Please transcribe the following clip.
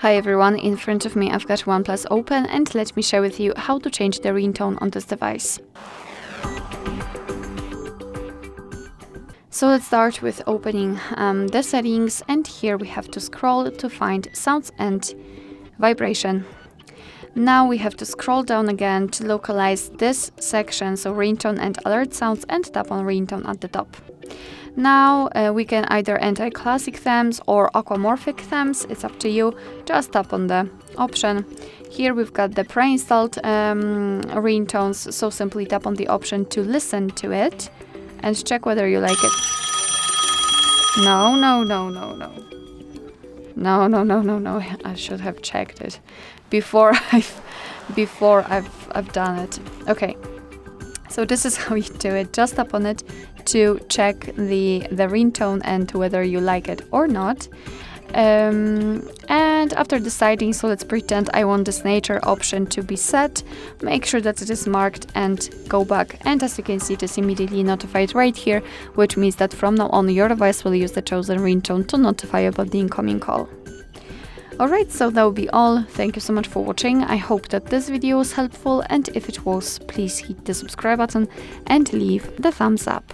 Hi everyone, in front of me I've got OnePlus open and let me share with you how to change the ringtone on this device. So let's start with opening the settings, and here we have to scroll to find sounds and vibration. Now we have to scroll down again to localize this section, so ringtone and alert sounds, and tap on ringtone at the top. Now we can either enter classic themes or aquamorphic themes, it's up to you. Just tap on the option. Here we've got the pre-installed ringtones, so simply tap on the option to listen to it and check whether you like it. No. I should have checked it before I've done it. Okay. So this is how you do it. Just tap on it to check the ringtone and whether you like it or not. And after deciding, so let's pretend I want this nature option to be set. Make sure that it is marked and go back. And as you can see, it is immediately notified right here, which means that from now on your device will use the chosen ringtone to notify about the incoming call. Alright, so that will be all. Thank you so much for watching. I hope that this video was helpful, and if it was, please hit the subscribe button and leave the thumbs up.